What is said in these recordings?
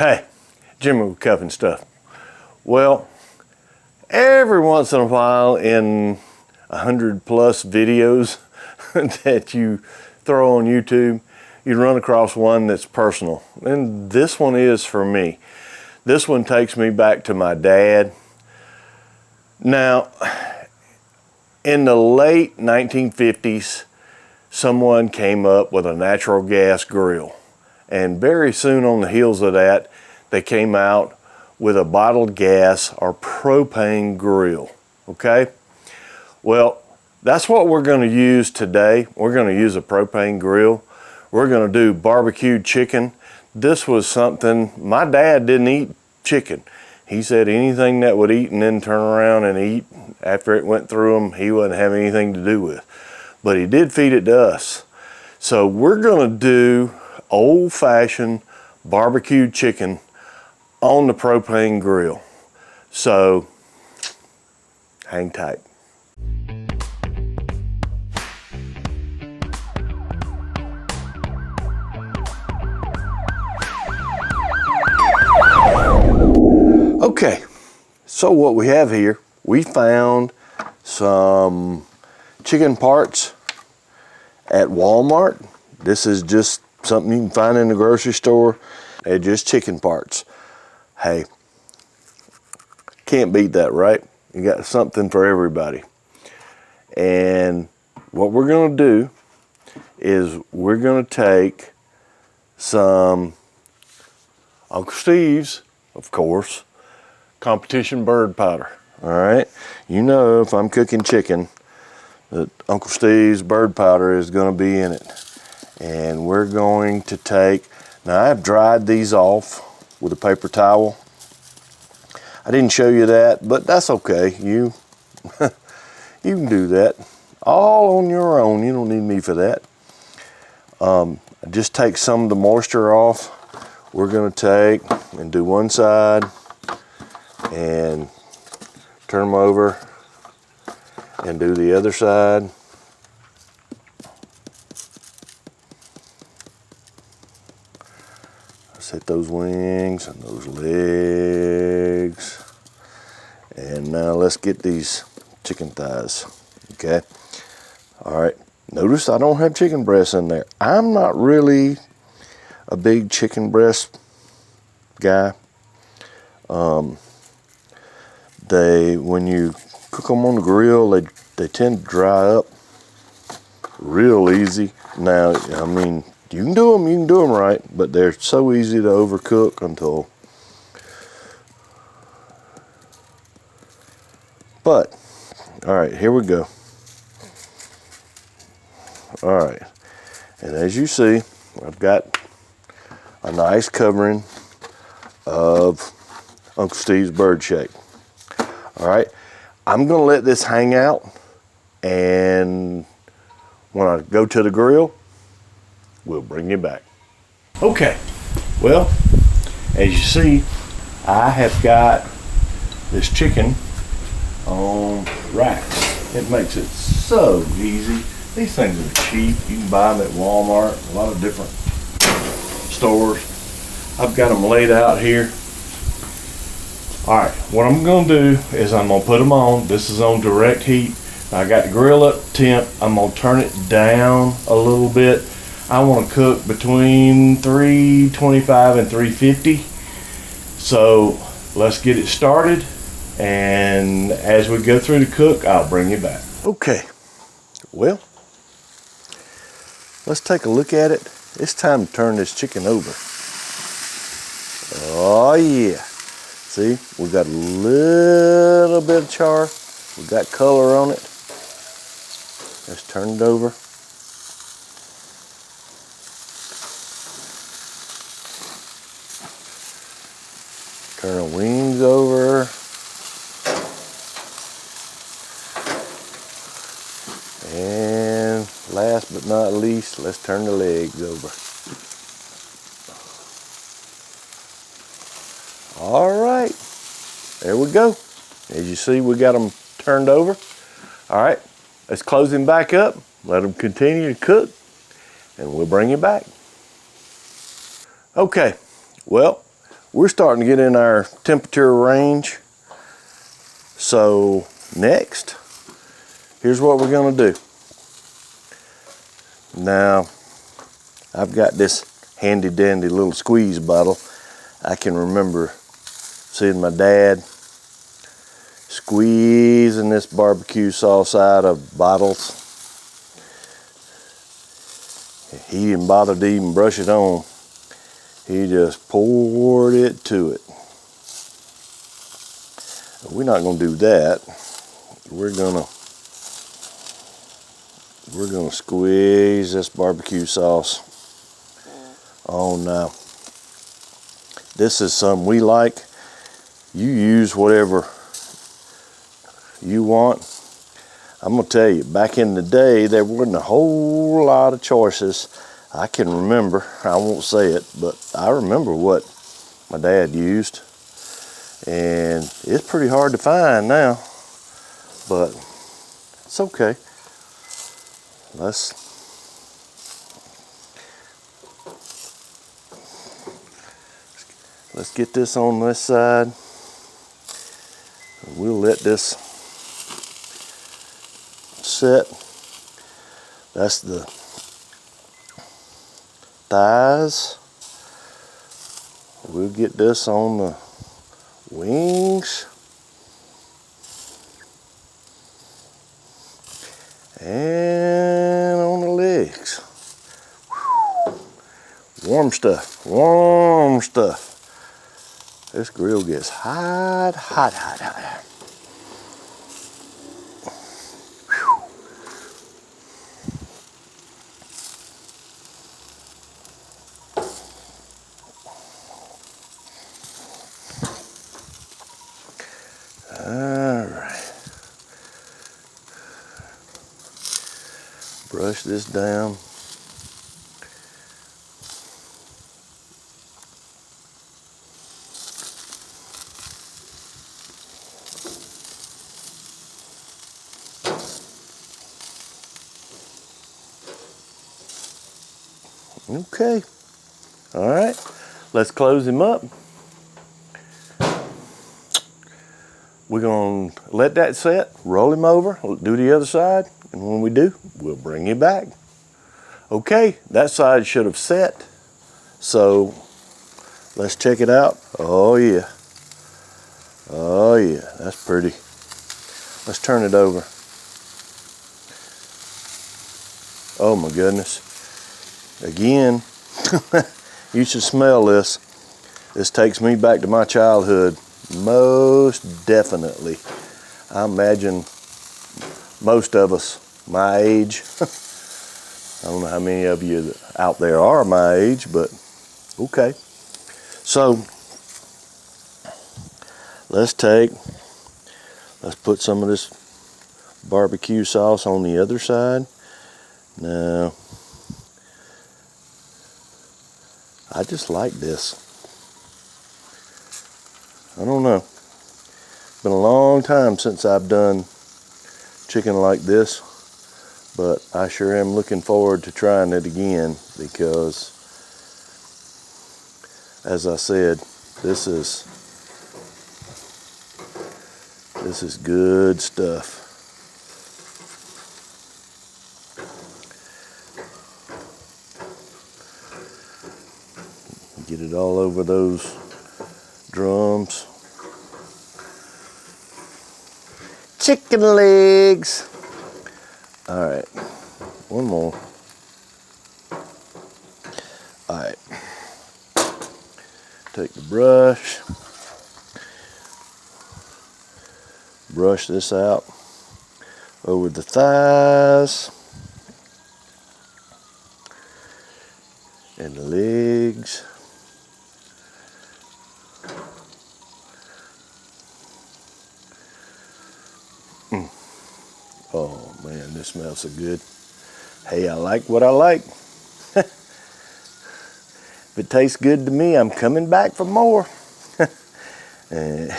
Hey, Jimmy with Cuff and Stuff. Well, every once in a while in 100+ videos that you throw on YouTube, you run across one that's personal. And this one is for me. This one takes me back to my dad. Now, in the late 1950s, someone came up with a natural gas grill. And very soon on the heels of that, they came out with a bottled gas or propane grill, okay? Well, that's what we're gonna use today. We're gonna use a propane grill. We're gonna do barbecued chicken. This was something, my dad didn't eat chicken. He said anything that would eat and then turn around and eat after it went through him, he wouldn't have anything to do with. But he did feed it to us. So we're gonna do old-fashioned barbecued chicken on the propane grill. So hang tight. Okay, so what we have here, we found some chicken parts at Walmart. This is just something you can find in the grocery store. They're just chicken parts. Hey, can't beat that, right? You got something for everybody. And what we're gonna do is we're gonna take some Uncle Steve's, of course, competition bird powder, all right? You know if I'm cooking chicken, that Uncle Steve's bird powder is gonna be in it. And we're going to take, now I've dried these off with a paper towel. I didn't show you that, but that's okay. You can do that all on your own. You don't need me for that. Just take some of the moisture off. We're gonna take and do one side and turn them over and do the other side. Hit those wings and those legs. And now let's get these chicken thighs, okay? All right, notice I don't have chicken breasts in there. I'm not really a big chicken breast guy. When you cook them on the grill, they tend to dry up real easy. Now, I mean, you can do them right, but they're so easy to overcook until. But, all right, here we go. All right, and as you see, I've got a nice covering of Uncle Steve's bird shake. All right, I'm gonna let this hang out, and when I go to the grill, we'll bring you back. Okay, well, as you see, I have got this chicken on racks. It makes it so easy. These things are cheap. You can buy them at Walmart, a lot of different stores. I've got them laid out here. All right, what I'm gonna do is I'm gonna put them on. This is on direct heat. I got the grill up temp. I'm gonna turn it down a little bit. I want to cook between 325 and 350. So let's get it started. And as we go through the cook, I'll bring you back. Okay, well, let's take a look at it. It's time to turn this chicken over. Oh yeah. See, we got a little bit of char. We got color on it. Let's turn it over. Turn the wings over. And last but not least, let's turn the legs over. All right, there we go. As you see, we got them turned over. All right, let's close them back up, let them continue to cook, and we'll bring you back. Okay, well, we're starting to get in our temperature range. So next, here's what we're gonna do. Now, I've got this handy dandy little squeeze bottle. I can remember seeing my dad squeezing this barbecue sauce out of bottles. He didn't bother to even brush it on. He just poured it to it. We're not gonna do that. We're gonna squeeze this barbecue sauce on now. This is something we like. You use whatever you want. I'm gonna tell you, back in the day, there wasn't a whole lot of choices. I can remember, I won't say it, but I remember what my dad used. And it's pretty hard to find now, but it's okay. Let's get this on this side. We'll let this set. That's the thighs. We'll get this on the wings. And on the legs. Warm stuff, warm stuff. This grill gets hot, hot, hot, hot. All right. Brush this down. Okay. All right. Let's close him up. We're going to let that set, roll him over, do the other side, and when we do, we'll bring you back. Okay, that side should have set, so let's check it out. Oh yeah. Oh yeah, that's pretty. Let's turn it over. Oh my goodness. Again, you should smell this. This takes me back to my childhood. Most definitely. I imagine most of us my age. I don't know how many of you out there are my age, but okay. So let's put some of this barbecue sauce on the other side. Now, I just like this. I don't know. It's been a long time since I've done chicken like this, but I sure am looking forward to trying it again because, as I said, this is good stuff. Get it all over those drums. Chicken legs. All right, one more. All right, take the brush, brush this out over the thighs and the legs. Oh man, this smells so good. Hey, I like what I like. If it tastes good to me, I'm coming back for more. And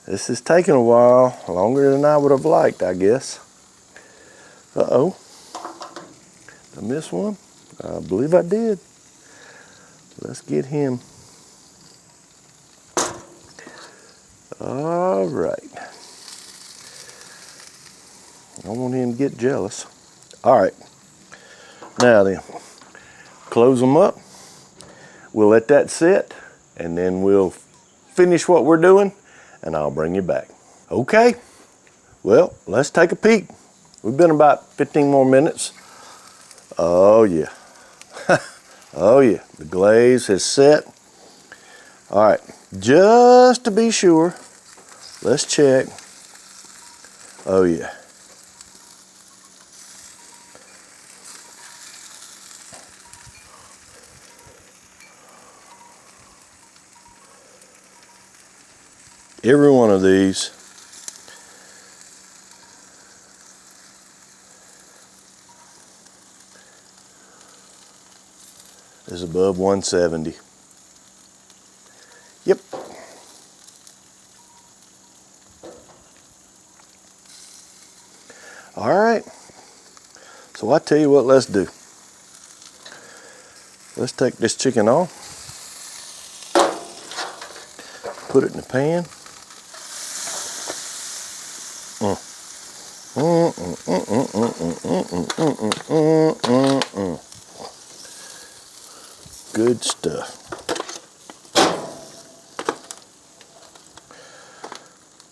this is taking a while, longer than I would have liked, I guess. Uh-oh. Did I miss one? I believe I did. Let's get him. All right. I don't want him to get jealous. All right. Now then, close them up. We'll let that sit, and then we'll finish what we're doing, and I'll bring you back. Okay. Well, let's take a peek. We've been about 15 more minutes. Oh yeah. Oh yeah, the glaze has set. All right, just to be sure, let's check. Oh yeah. Every one of these is above 170. Yep. All right. So I tell you what, let's do. Let's take this chicken off. Put it in the pan. Good stuff.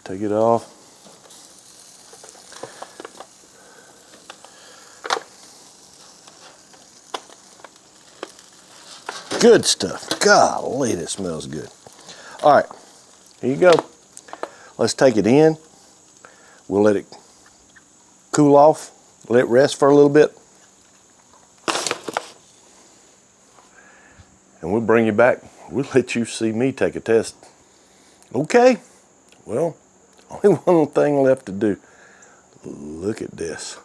Take it off. Good stuff. Golly, that smells good. All right, here you go. Let's take it in. We'll let it cool off, let it rest for a little bit. And we'll bring you back. We'll let you see me take a test. Okay, well, only one thing left to do. Look at this.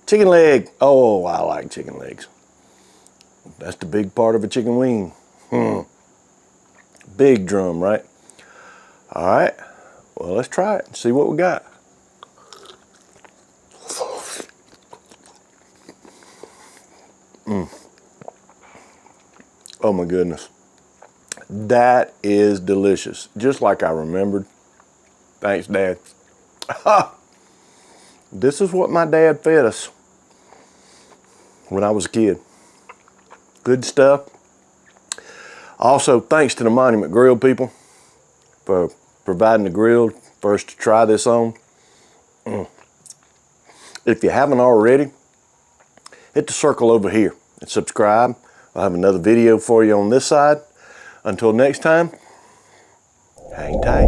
Chicken leg. Oh, I like chicken legs. That's the big part of a chicken wing. Big drum, right? All right, well, let's try it and see what we got. Oh my goodness. That is delicious. Just like I remembered. Thanks, Dad. This is what my dad fed us when I was a kid. Good stuff. Also, thanks to the Monument Grill people for providing the grill for us to try this on. If you haven't already, hit the circle over here and subscribe. I'll have another video for you on this side. Until next time, hang tight.